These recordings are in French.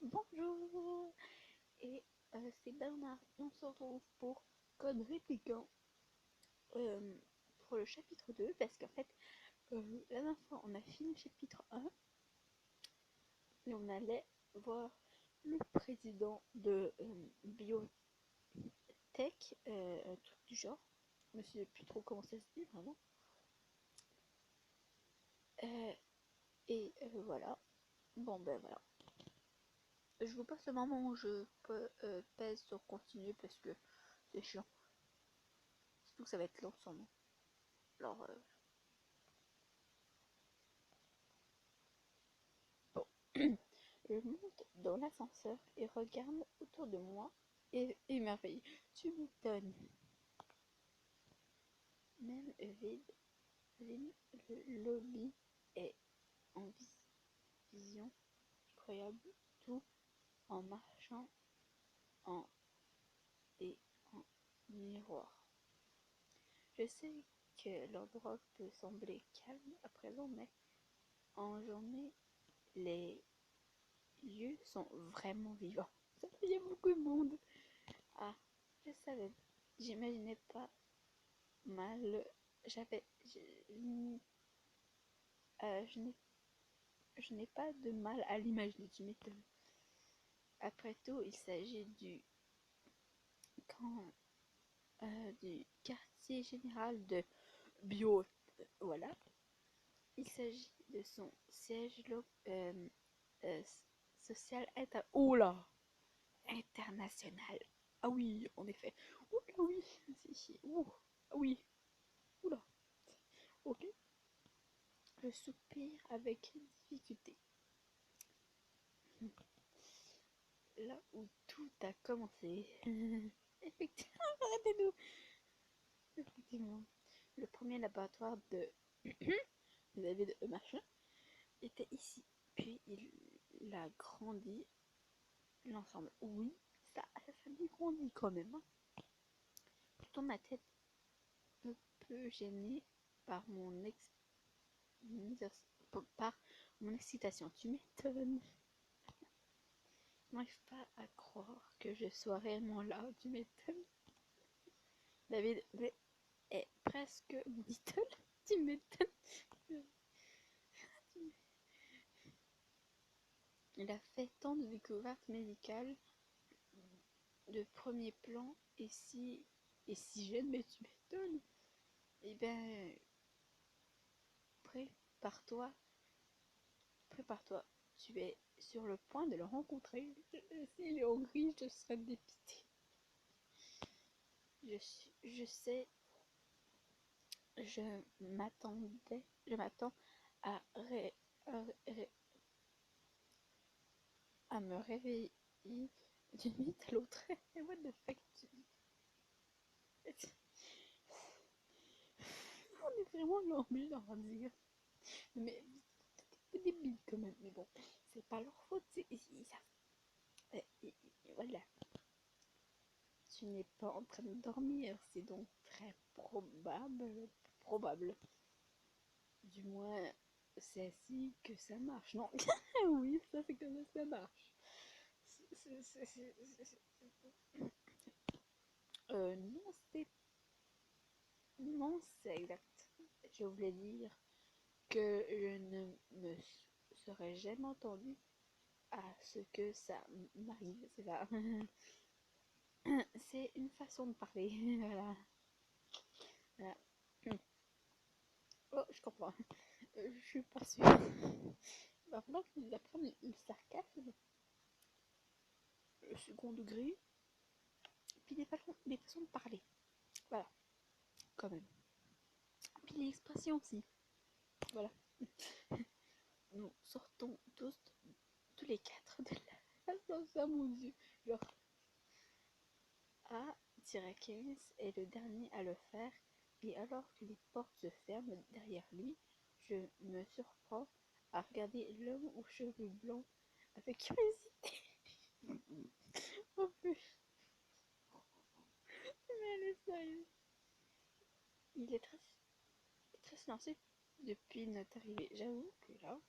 Bonjour. Et c'est Bernard. On se retrouve pour Code Répliquant pour le chapitre 2 parce qu'en fait, la dernière fois on a fini le chapitre 1 et on allait voir le président de Biotech, un truc du genre. Je ne sais plus trop comment ça se dit vraiment. Voilà. Bon ben voilà. Je vous passe le moment où je pèse sur continue parce que c'est chiant. Surtout que ça va être long sans nom. Alors, bon. Je monte dans l'ascenseur et regarde autour de moi et émerveillé. Tu m'étonnes. Même vide, le lobby est en vision incroyable. Tout en marchant en et en miroir. Je sais que l'endroit peut sembler calme à présent, mais en journée, les lieux sont vraiment vivants. Ça fait, il y a beaucoup de monde. Ah, je savais. J'imaginais pas mal. J'avais. Je n'ai pas de mal à l'imaginer, tu m'étonnes. Après tout, il s'agit camp, du quartier général de Bio. Voilà. Il s'agit de son siège euh, social international. Ah oui, en effet. Oula oui, ah oui, oula. Ok. Je soupire avec difficulté. Là où tout a commencé. Effectivement, arrêtez-nous. Effectivement. Le premier laboratoire de David Machin était ici. Puis il a grandi l'ensemble. Oui, ça s'est grandi quand même. Hein. Je tourne ma tête un peu gênée par par mon excitation. Tu m'étonnes. Je n'arrive pas à croire que je sois réellement là. Tu m'étonnes. David est presque mon idole. Tu m'étonnes. Il a fait tant de découvertes médicales de premier plan et si jeune, mais tu m'étonnes. Eh ben, prépare-toi, prépare-toi. Tu es sur le point de le rencontrer. S'il est en gris, je serais dépité. Je sais, je m'attends à, ré, à, à me réveiller d'une minute à l'autre. What the fuck? On est vraiment l'embûche d'en dire. Mais c'est débile quand même. Mais bon, c'est pas leur faute. Voilà. Tu n'es pas en train de dormir. C'est donc très probable. Du moins, c'est ainsi que ça marche. Non, oui, ça c'est comme ça marche. Non, non, c'est exact. Je voulais dire que je ne me serais jamais entendu à ce que ça m'arrive. C'est ça. C'est une façon de parler. Voilà. Voilà. Oh, je comprends. Je suis pas sûre. Il va falloir qu'ils apprennent le sarcasme, le second degré, puis des façons de parler. Voilà, quand même. Puis les expressions aussi. Voilà. Nous sortons tous les quatre de l'ascenseur, mon dieu. Genre, A-Keynes est le dernier à le faire, et alors que les portes se ferment derrière lui, je me surprends à regarder l'homme aux cheveux blancs avec curiosité. Oh, mais elle est sérieuse. Il est très silencieux depuis notre arrivée. J'avoue que là,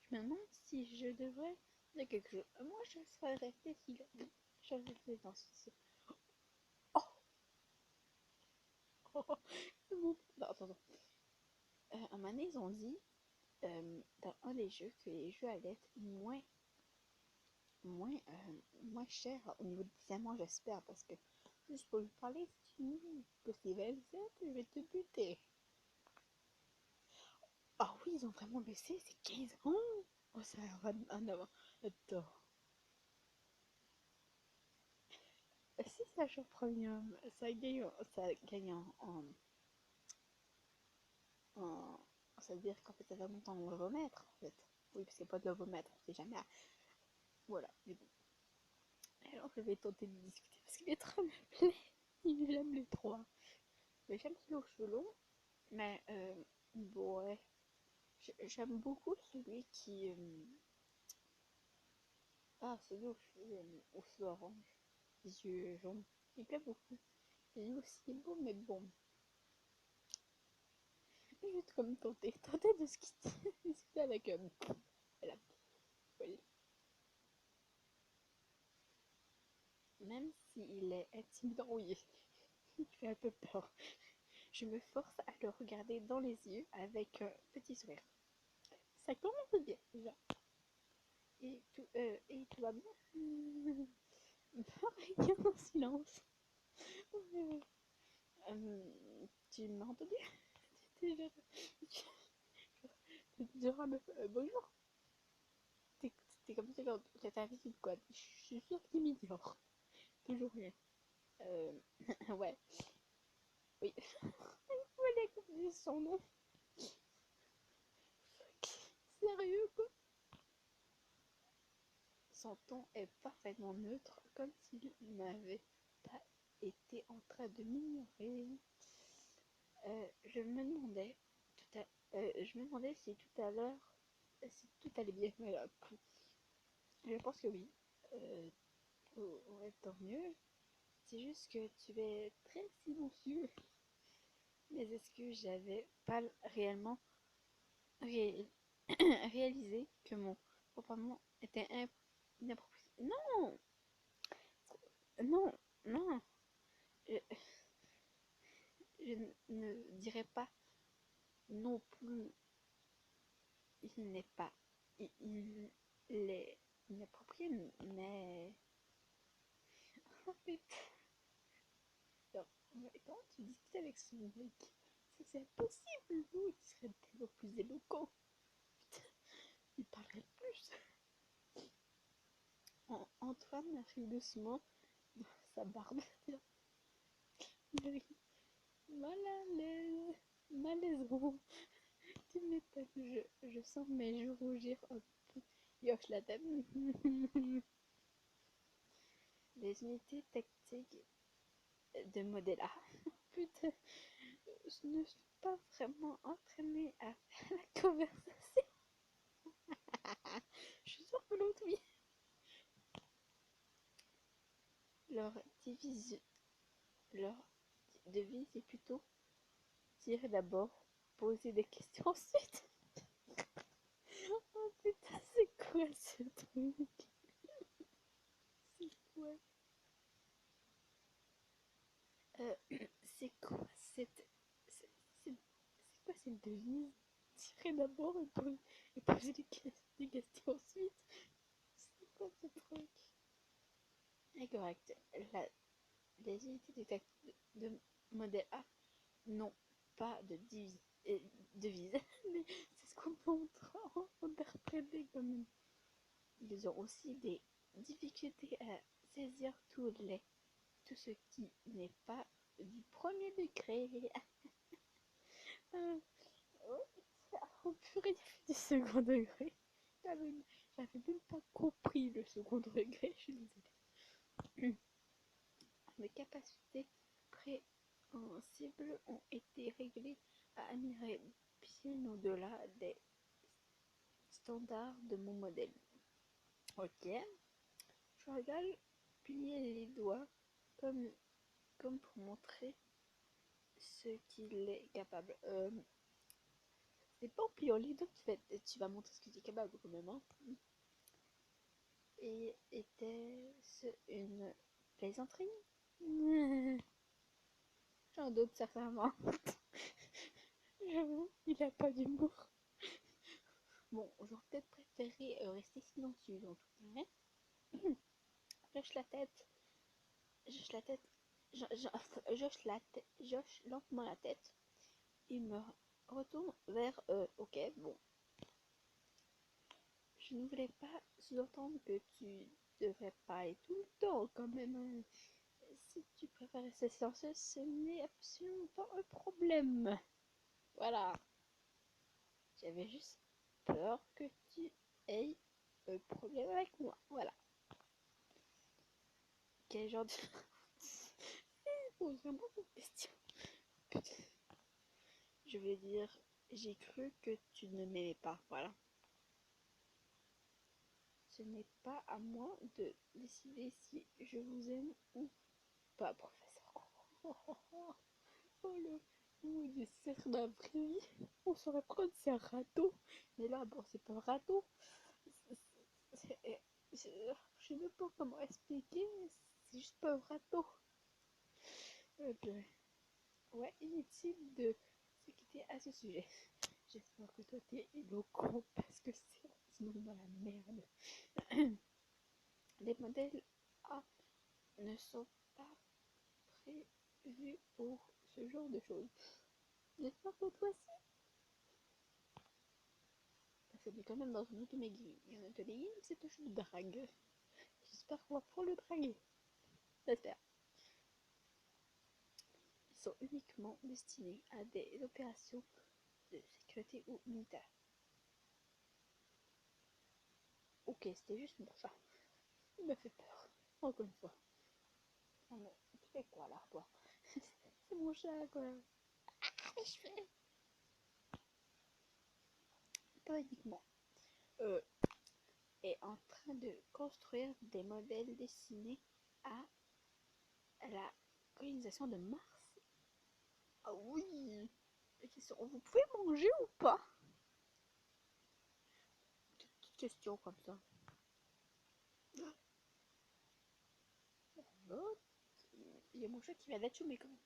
je me demande si je devrais Il y a quelque chose. Moi, je serais restée s'il je serais restée dans ce. Oh, oh, oh, c'est bon. Non, attends. À un moment donné, ils ont dit dans un des jeux que les jeux allaient être moins chers au niveau du diamant, j'espère, parce que juste pour lui parler, si tu me dis que c'est 27, je vais te buter. Ah oui, ils ont vraiment baissé, c'est 15 ans. Oh, ça va en avant. Attends. Si ça change premium, ça gagne en- ça veut dire qu'en fait ça va monter en levomètre en fait. Oui, parce qu'il n'y a pas de levomètre, on sait jamais. Voilà, mais bon. Alors je vais tenter de discuter parce que les trois me plaît. J'aime les trois. Mais j'aime celui aux cheveux longs. Mais bon, ouais. J'aime beaucoup celui qui. Ah, celui aux cheveux orange. Les yeux jaunes. Il plaît beaucoup. Lui aussi est beau, mais bon. Je vais comme tenter de discuter avec la poêle. Même s'il est intimidant, oui, il fait un peu peur. Je me force à le regarder dans les yeux avec un petit sourire. Ça commence bien déjà. Et tout va bien. Regarde en silence. Euh, tu m'as entendu? Tu diras bonjour. T'es comme ça quand t'as visite quoi. Je suis sûre qu'il m'ignore. Toujours rien. Euh, ouais. Oui. Il fallait qu'on dise son nom. Sérieux quoi? Son ton est parfaitement neutre, comme s'il n'avait pas été en train de m'ignorer. Je me demandais si tout à l'heure, si tout allait bien. Voilà. Je pense que oui. Euh, ouais, tant mieux. C'est juste que tu es très silencieux. Mais est-ce que j'avais pas réellement ré- réalisé que mon comportement était inapproprié? Non, non, non. Je, je ne dirais pas non plus. Il n'est pas. Il est inapproprié, mais. En fait. Quand tu discutes avec son mec, c'est impossible. Nous, il serait tellement plus éloquent. Il parlerait plus. Antoine arrive doucement dans sa barbe. Il arrive mal à l'aise, malaisant. Tu m'étonnes, je sens mes joues rougir un peu. Il hoche la tête. Les unités tactiques de modèle A. Putain, je ne suis pas vraiment entraînée à faire la conversation. Je suis sûre que l'autre, oui. Leur, divise, leur devise est plutôt tirer d'abord, poser des questions ensuite. Oh putain, c'est quoi ce truc? C'est quoi? Euh, c'est quoi c'est quoi cette devise? Tirer d'abord et poser des questions ensuite. C'est quoi ce truc? Incorrect. Les unités de modèle A n'ont pas de devise, mais c'est ce qu'on peut interpréter comme. Ils ont aussi des difficultés à saisir tout ce qui n'est pas du premier degré. Euh, oh purée, du second degré. J'avais même pas compris le second degré, je suis désolée. Les capacités préhensibles ont été réglées à admirer bien au-delà des standards de mon modèle. Ok, je regarde plier les doigts comme, comme pour montrer ce qu'il est capable. C'est pas en pliant les doigts que tu vas montrer ce que tu es capable quand même. Hein. Et était-ce une plaisanterie? J'en doute certainement. J'avoue, il a pas d'humour. Bon, j'aurais peut-être préféré rester silencieux en tout cas. J'hoche la tête, j'hoche la tête, j'hoche lentement la tête. Il me retourne vers ok, bon. Je ne voulais pas sous-entendre que tu devrais parler tout le temps quand même, hein. Si tu préfères rester silencieux, ce n'est absolument pas un problème. Voilà. J'avais juste peur que tu aies un problème avec moi. Voilà. Quel genre de... pose vraiment une question. Je veux dire, j'ai cru que tu ne m'aimais pas. Voilà. Ce n'est pas à moi de décider si je vous aime ou pas, professeur. Oh le mot du cerf d'un vrai vie. On saurait prendre c'est un râteau. Mais là, bon, c'est pas un râteau. Je sais même pas comment expliquer. C'est juste pas un râteau. Ouais, inutile de s'inquiéter à ce sujet. J'espère que toi t'es éloquent parce que sinon dans la merde. Les modèles A ne sont pas prévus pour ce genre de choses. J'espère que toi aussi. Parce qu'on est quand même dans une autre game. Et un autre game, c'est un jeu de drague. J'espère qu'on va pouvoir le draguer. J'espère. Ils sont uniquement destinés à des opérations de sécurité ou militaire. Ok, c'était juste pour ça. Il m'a fait peur. Encore une fois. Non mais, tu fais quoi là, toi? C'est mon chat, quoi. Ah, mais je fais... Pas uniquement. Euh, est en train de construire des modèles destinés à la colonisation de Mars. Ah oui. Vous pouvez manger ou pas? Petite question comme ça. Il y a mon chat qui vient d'être mais quand même.